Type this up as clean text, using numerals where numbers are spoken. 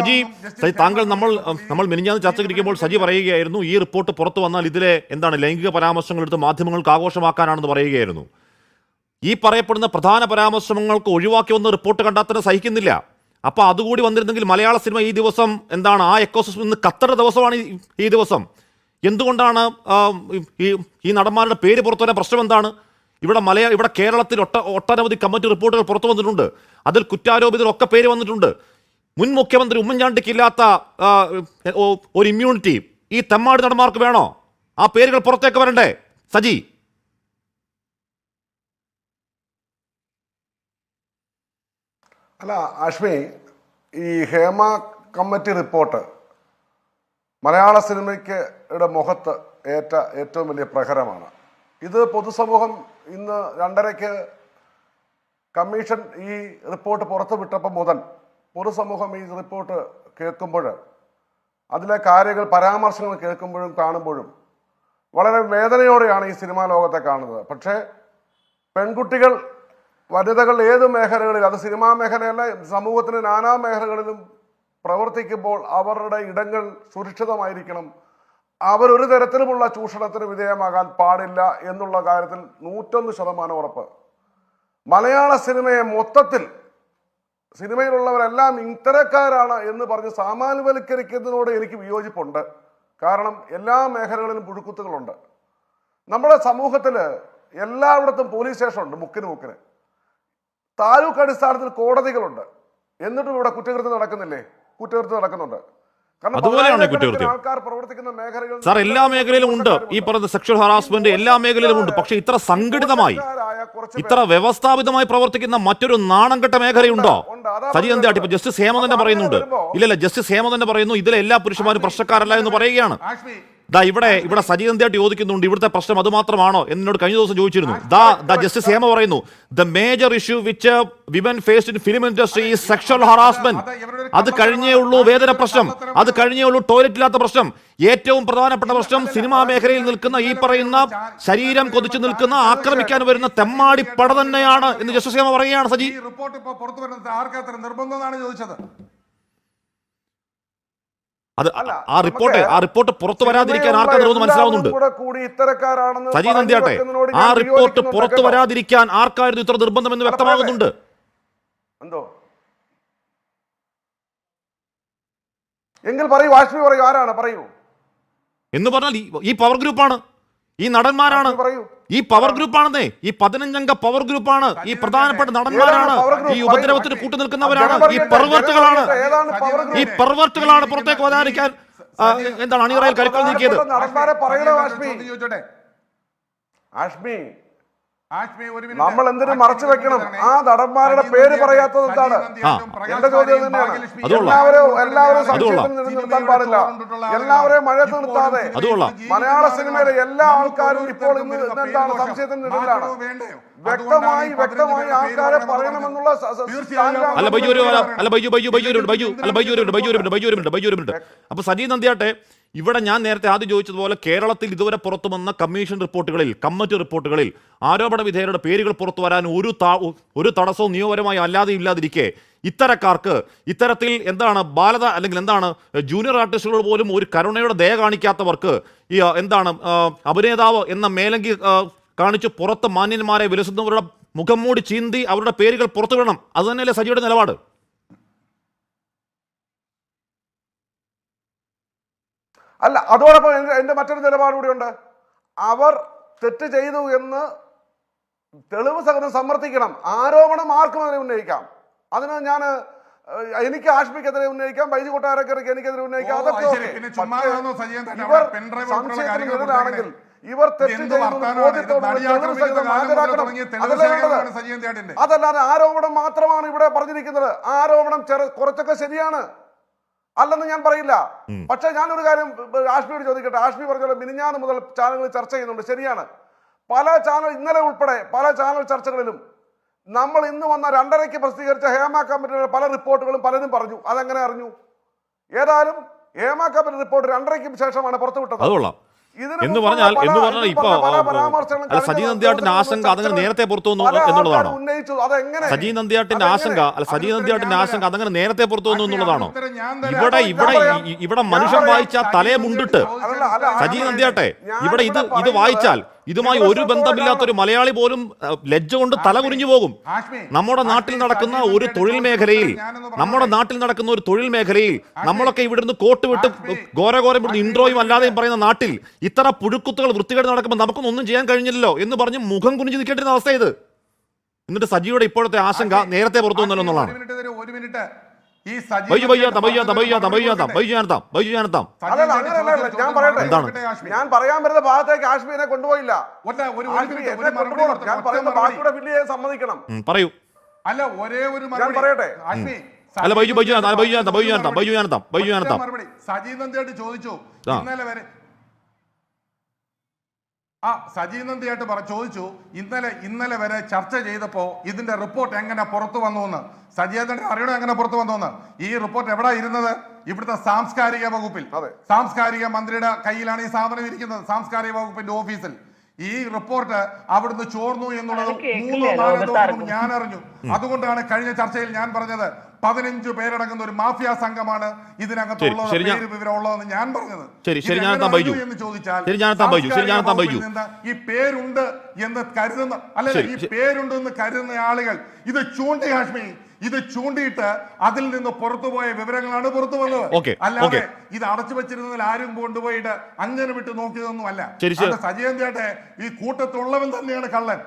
സജി, താങ്കൾ നമ്മൾ മിനിഞ്ഞാന്ന് ചർച്ചയ്ക്കിരിക്കുമ്പോൾ സജി പറയുകയായിരുന്നു ഈ റിപ്പോർട്ട് പുറത്തു വന്നാൽ ഇതിലെ എന്താണ് ലൈംഗിക പരാമർശങ്ങൾ എടുത്ത് മാധ്യമങ്ങൾക്ക് ആഘോഷമാക്കാനാണെന്ന് പറയുകയായിരുന്നു. ഈ പറയപ്പെടുന്ന പ്രധാന പരാമർശങ്ങൾക്ക് ഒഴിവാക്കി വന്ന റിപ്പോർട്ട് കണ്ടാൽ തന്നെ സഹിക്കുന്നില്ല. അപ്പോൾ അതുകൂടി വന്നിരുന്നെങ്കിൽ മലയാള സിനിമ ഈ ദിവസം എന്താണ് ആ എക്കോസിസ്റ്റം ഇന്ന് കത്തറ ദിവസമാണ് ഈ ദിവസം. എന്തുകൊണ്ടാണ് ഈ നടന്മാരുടെ പേര് പുറത്തു വരാൻ പ്രശ്നം എന്താണ്? ഇവിടെ കേരളത്തിൽ ഒട്ടനവധി കമ്മിറ്റി റിപ്പോർട്ടുകൾ പുറത്തു വന്നിട്ടുണ്ട്. അതിൽ കുറ്റാരോപിതരൊക്കെ പേര് വന്നിട്ടുണ്ട്. മുൻ മുഖ്യമന്ത്രി ഉമ്മൻചാണ്ടിക്കില്ലാത്ത ഒരു ഇമ്മ്യൂണിറ്റി ഈ തെമ്മാടി നടന്മാർക്ക് വേണോ? ആ പേരുകൾ പുറത്തേക്ക് വരണ്ടേ സജി? അല്ല ആഷ്മി, ഈ ഹേമ കമ്മിറ്റി റിപ്പോർട്ട് മലയാള സിനിമയ്ക്ക് മുഖത്ത് ഏറ്റ ഏറ്റവും വലിയ പ്രഹരമാണ്. ഇത് പൊതുസമൂഹം ഇന്ന് 2:30 കമ്മീഷൻ ഈ റിപ്പോർട്ട് പുറത്തു വിട്ടപ്പോൾ മുതൽ പൊതുസമൂഹം ഈ റിപ്പോർട്ട് കേൾക്കുമ്പോൾ അതിലെ കാര്യങ്ങൾ പരാമർശങ്ങൾ കേൾക്കുമ്പോഴും കാണുമ്പോഴും വളരെ വേദനയോടെയാണ് ഈ സിനിമാ ലോകത്തെ കാണുന്നത്. പക്ഷേ പെൺകുട്ടികൾ, വനിതകൾ ഏത് മേഖലകളിൽ, അത് സിനിമാ മേഖലയല്ല, സമൂഹത്തിന് നാനാ മേഖലകളിലും പ്രവർത്തിക്കുമ്പോൾ അവരുടെ ഇടങ്ങൾ സുരക്ഷിതമായിരിക്കണം. അവരൊരു തരത്തിലുമുള്ള ചൂഷണത്തിന് വിധേയമാകാൻ പാടില്ല എന്നുള്ള കാര്യത്തിൽ 101% ഉറപ്പ്. മലയാള സിനിമയെ മൊത്തത്തിൽ സിനിമയിലുള്ളവരെല്ലാം ഇത്തരക്കാരാണ് എന്ന് പറഞ്ഞ് സാമാന്യവൽക്കരിക്കുന്നതിനോട് എനിക്ക് വിയോജിപ്പുണ്ട്. കാരണം എല്ലാ മേഖലകളിലും പുഴുക്കുത്തുകളുണ്ട്. നമ്മുടെ സമൂഹത്തിൽ എല്ലായിടത്തും പോലീസ് സ്റ്റേഷനുണ്ട്, മുക്കിന് താലൂക്ക് അടിസ്ഥാനത്തിൽ കോടതികളുണ്ട്. എന്നിട്ടും ഇവിടെ കുറ്റകൃത്യം നടക്കുന്നില്ലേ? കുറ്റകൃത്യം നടക്കുന്നുണ്ട്. അതുപോലെയാണ് കുറ്റകൃത്യം. സാർ, എല്ലാ മേഖലയിലും ഉണ്ട് ഈ പറയുന്ന സെക്ഷൽ ഹറാസ്മെന്റ്, എല്ലാ മേഖലയിലും ഉണ്ട്. പക്ഷെ ഇത്ര സംഘടിതമായി, ഇത്ര വ്യവസ്ഥാപിതമായി പ്രവർത്തിക്കുന്ന മറ്റൊരു നാണംകെട്ട മേഖലയുണ്ടോ? സജി നന്ദിയാട്ടി, ഇപ്പൊ ജസ്റ്റിസ് ഹേമ തന്നെ പറയുന്നുണ്ട്. ഇല്ലല്ല, ജസ്റ്റിസ് ഹേമ തന്നെ പറയുന്നു ഇതിലെ എല്ലാ പുരുഷന്മാരും പ്രശ്നക്കാരല്ല എന്ന് പറയുകയാണ്. ഇവിടെ സജി നന്ദിയാട്ടി ചോദിക്കുന്നുണ്ട് ഇവിടുത്തെ പ്രശ്നം അത് മാത്രമാണോ എന്നോട് കഴിഞ്ഞ ദിവസം ചോദിച്ചിരുന്നു. ജസ്റ്റിസ് ഹേമ പറയുന്നു the major issue which women faced in film industry is sexual harassment. അത് കഴിഞ്ഞേ ഉള്ളൂ വേതന പ്രശ്നം, അത് കഴിഞ്ഞേ ഉള്ളൂ ടോയ്ലറ്റ് ഇല്ലാത്ത പ്രശ്നം. ഏറ്റവും പ്രധാനപ്പെട്ട പ്രശ്നം സിനിമാ മേഖലയിൽ നിൽക്കുന്ന ഈ പറയുന്ന ശരീരം കൊതിച്ചു നിൽക്കുന്ന, ആക്രമിക്കാൻ വരുന്ന തെമ്മാടി പട തന്നെയാണ് എന്ന് ജസ്റ്റിസ് ഹേമ പറയുകയാണ്. സജി, റിപ്പോർട്ട് ഇപ്പോൾ പുറത്തു വരുന്നത് ആർക്കത്ര നിർബന്ധമാണ് ചോദിച്ചത്. ആ റിപ്പോർട്ട് പുറത്തു വരാതിരിക്കാൻ ആർക്കതൊന്ന് മനസ്സിലാവുന്നുണ്ട്. സജി നന്ദിയാട്ടെ, ആ റിപ്പോർട്ട് പുറത്തു വരാതിരിക്കാൻ ആർക്കായിരുന്നു ഇത്ര നിർബന്ധം എന്ന് വ്യക്തമാകുന്നുണ്ട്. എന്തോ എങ്കിൽ പറയൂ, ആഷ്മി പറയൂ, ആരാണ് പറയൂ എന്ന് പറഞ്ഞാൽ ഈ പവർ ഗ്രൂപ്പാണ്, ഈ നടന്മാരാണ്, ഈ പവർ ഗ്രൂപ്പാണെന്നേ, ഈ 15 അംഗ പവർ ഗ്രൂപ്പാണ്, ഈ പ്രധാനപ്പെട്ട നടന്മാരാണ്, ഈ ഉപദ്രവത്തിന് കൂട്ടു നിൽക്കുന്നവരാണ്, ഈ പെർവേർട്ടുകളാണ് പുറത്തേക്ക് വരാതിരിക്കാൻ എന്താണ് അണിയറയിൽ കരുക്കൾ നീക്കിയത്. നമ്മൾ എന്തിനു മറച്ചു വെക്കണം? ആ നടന്മാരുടെ പേര് പറയാത്തത് എന്താണ്? എന്റെ ചോദ്യം തന്നെയാണ്. എല്ലാവരും സംശയത്തിൽ നിർത്താൻ പാടില്ല, എല്ലാവരെയും മഴയത്ത് നിർത്താതെ. മലയാള സിനിമയിലെ എല്ലാ ആൾക്കാരും ഇപ്പോൾ ഇന്ന് എന്താണ് സംശയത്തിന് നിഴലിലാണ്. വ്യക്തമായി ആൾക്കാരെ പറയണമെന്നുള്ള. അപ്പൊ സജി നന്ദിയാട്ടെ, ഇവിടെ ഞാൻ നേരത്തെ ആദ്യം ചോദിച്ചതുപോലെ കേരളത്തിൽ ഇതുവരെ പുറത്തു വന്ന കമ്മീഷൻ റിപ്പോർട്ടുകളിൽ, കമ്മിറ്റി റിപ്പോർട്ടുകളിൽ ആരോപണ വിധേയരുടെ പേരുകൾ പുറത്തു വരാൻ ഒരു തടസ്സവും നിയമപരമായി അല്ലാതെ ഇല്ലാതിരിക്കെ ഇത്തരക്കാർക്ക് ഇത്തരത്തിൽ എന്താണ് ബാലത അല്ലെങ്കിൽ എന്താണ് ജൂനിയർ ആർട്ടിസ്റ്റുകൾ പോലും ഒരു കരുണയുടെ ദയ കാണിക്കാത്തവർക്ക് ഈ എന്താണ് അഭിനേതാവ് എന്ന മേലങ്കി കാണിച്ച് പുറത്ത് മാന്യന്മാരെ വിലസുന്നവരുടെ മുഖം മൂടി ചീന്തി അവരുടെ പേരുകൾ പുറത്തു വിടണം. അത് തന്നെയല്ലേ സജിയുടെ നിലപാട്? അല്ല, അതോടൊപ്പം എന്റെ മറ്റൊരു നിലപാട് കൂടിയുണ്ട്. അവർ തെറ്റ് ചെയ്തു എന്ന് തെളിവ് സഹിതം സമർത്ഥിക്കണം. ആരോപണം ആർക്കും അതിനെ ഉന്നയിക്കാം. അതിന് എനിക്ക് ആഷ്മിക്കെതിരെ ഉന്നയിക്കാം, ബൈജു കൊട്ടാരക്കരയ്ക്ക് എനിക്കെതിരെ ഉന്നയിക്കാം. അതൊക്കെ ഇവർ സംശയത്തിനെതിരാണെങ്കിൽ ഇവർ തെറ്റ് അതല്ലാതെ ആരോപണം മാത്രമാണ് ഇവിടെ പറഞ്ഞിരിക്കുന്നത്. ആരോപണം കുറച്ചൊക്കെ ശരിയാണ്, അല്ലെന്ന് ഞാൻ പറയില്ല. പക്ഷെ ഞാനൊരു കാര്യം ആഷ്മിയോട് ചോദിക്കട്ടെ. ആഷ്മി പറഞ്ഞ മിനിഞ്ഞാന്ന് മുതൽ ചാനലുകൾ ചർച്ച ചെയ്യുന്നുണ്ട്, ശരിയാണ്. പല ചാനൽ, ഇന്നലെ ഉൾപ്പെടെ പല ചാനൽ ചർച്ചകളിലും നമ്മൾ ഇന്ന് വന്ന 2:30 പ്രസിദ്ധീകരിച്ച ഹേമ കമ്മിറ്റിയുടെ പല റിപ്പോർട്ടുകളും പലരും പറഞ്ഞു. അതെങ്ങനെ അറിഞ്ഞു? ഏതായാലും ഹേമ കമ്മിറ്റി റിപ്പോർട്ട് 2:30 ശേഷമാണ് പുറത്തുവിട്ടത്. എന്ന് പറഞ്ഞാൽ ഇപ്പോ അല്ല സജി നന്ദിയാട്ടിന്റെ ആശങ്ക അതങ്ങനെ നേരത്തെ പുറത്തു വന്നു എന്നുള്ളതാണോ? സജി നന്ദിയാട്ടിന്റെ ആശങ്ക അതങ്ങനെ നേരത്തെ പുറത്തു വന്നു എന്നുള്ളതാണോ? ഇവിടെ മനുഷ്യൻ വായിച്ച തലയെ മുണ്ടിട്ട് സജി നന്ദിയാട്ടെ ഇവിടെ ഇത് വായിച്ചാൽ ഇതുമായി ഒരു ബന്ധമില്ലാത്തൊരു മലയാളി പോലും ലജ്ജ കൊണ്ട് തല കുനിഞ്ഞു പോകും. നമ്മുടെ നാട്ടിൽ നടക്കുന്ന ഒരു തൊഴിൽ മേഖലയിൽ നമ്മളൊക്കെ ഇവിടുന്ന് കോട്ട് വിട്ട് ഘോരഘോരം ഇവിടുന്ന് ഇൻട്രോയും അല്ലാതെയും പറയുന്ന നാട്ടിൽ ഇത്ര പുഴുക്കുത്തുകൾ വൃത്തികേട് നടക്കുമ്പോൾ നമുക്കൊന്നും ഒന്നും ചെയ്യാൻ കഴിഞ്ഞില്ലല്ലോ എന്ന് പറഞ്ഞ് മുഖം കുനിഞ്ഞു നിൽക്കേണ്ടിരുന്ന അവസ്ഥ ഇത്. എന്നിട്ട് സജിയുടെ ഇപ്പോഴത്തെ ആശങ്ക നേരത്തെ പുറത്തു വന്നല്ലോ എന്നുള്ളതാണ്. ഞാൻ പറയാൻ വരുന്ന ഭാഗത്തേക്ക് ആഷ്മിനെ കൊണ്ടുപോയില്ല. ഞാൻ പറയുന്ന ബാക്കിയുടെ ഫില്ല് ചെയ്യാൻ സമ്മതിക്കണം. പറയൂ. അല്ല ഒരേ ഒരു ഞാൻ പറയട്ടെ. അല്ല സജി നന്ദിയായിട്ട് ചോദിച്ചു ഇന്നലെ വരെ സജി നന്ദിയായിട്ട് ചോദിച്ചു ഇന്നലെ വരെ ചർച്ച ചെയ്തപ്പോ ഇതിന്റെ റിപ്പോർട്ട് എങ്ങനെ പുറത്തു വന്നു എന്ന് സജീന്ദ്രൻ അറിയണം എങ്ങനെ പുറത്തു വന്നു എന്ന്. ഈ റിപ്പോർട്ട് എവിടെ ഇരുന്നത്? ഇവിടുത്തെ സാംസ്കാരിക വകുപ്പിൽ, സാംസ്കാരിക മന്ത്രിയുടെ കയ്യിലാണ് ഈ സാധനം ഇരിക്കുന്നത്, സാംസ്കാരിക വകുപ്പിന്റെ ഓഫീസിൽ. ഈ റിപ്പോർട്ട് അവിടുന്ന് ചോർന്നു എന്നുള്ളത് 3-4 ദിവസം മുമ്പ് ഞാൻ അറിഞ്ഞു. അതുകൊണ്ടാണ് കഴിഞ്ഞ ചർച്ചയിൽ ഞാൻ പറഞ്ഞത് 15 പേരടങ്ങുന്ന ഒരു മാഫിയ സംഘമാണ് ഇതിനകത്തുള്ളത്, വിവരമുള്ളതെന്ന് ഞാൻ പറഞ്ഞത്. എന്ന് ചോദിച്ചാൽ ഈ പേരുണ്ട് എന്ന് കരുതുന്ന ഈ പേരുണ്ട് എന്ന് കരുതുന്ന ആളുകൾ ഇത് ചൂണ്ടി ഹാഷ്മി ഇത് ചൂണ്ടിയിട്ട് അതിൽ നിന്ന് പുറത്തുപോയ വിവരങ്ങളാണ് പുറത്തു വന്നത്. അല്ലാതെ ഇത് അടച്ചു വെച്ചിരുന്നതിൽ ആരും കൊണ്ടുപോയിട്ട് അങ്ങനെ വിട്ട് നോക്കിയതൊന്നും അല്ല. സജീവന്റെ ഈ കൂട്ടത്തുള്ളവൻ തന്നെയാണ് കള്ളൻ.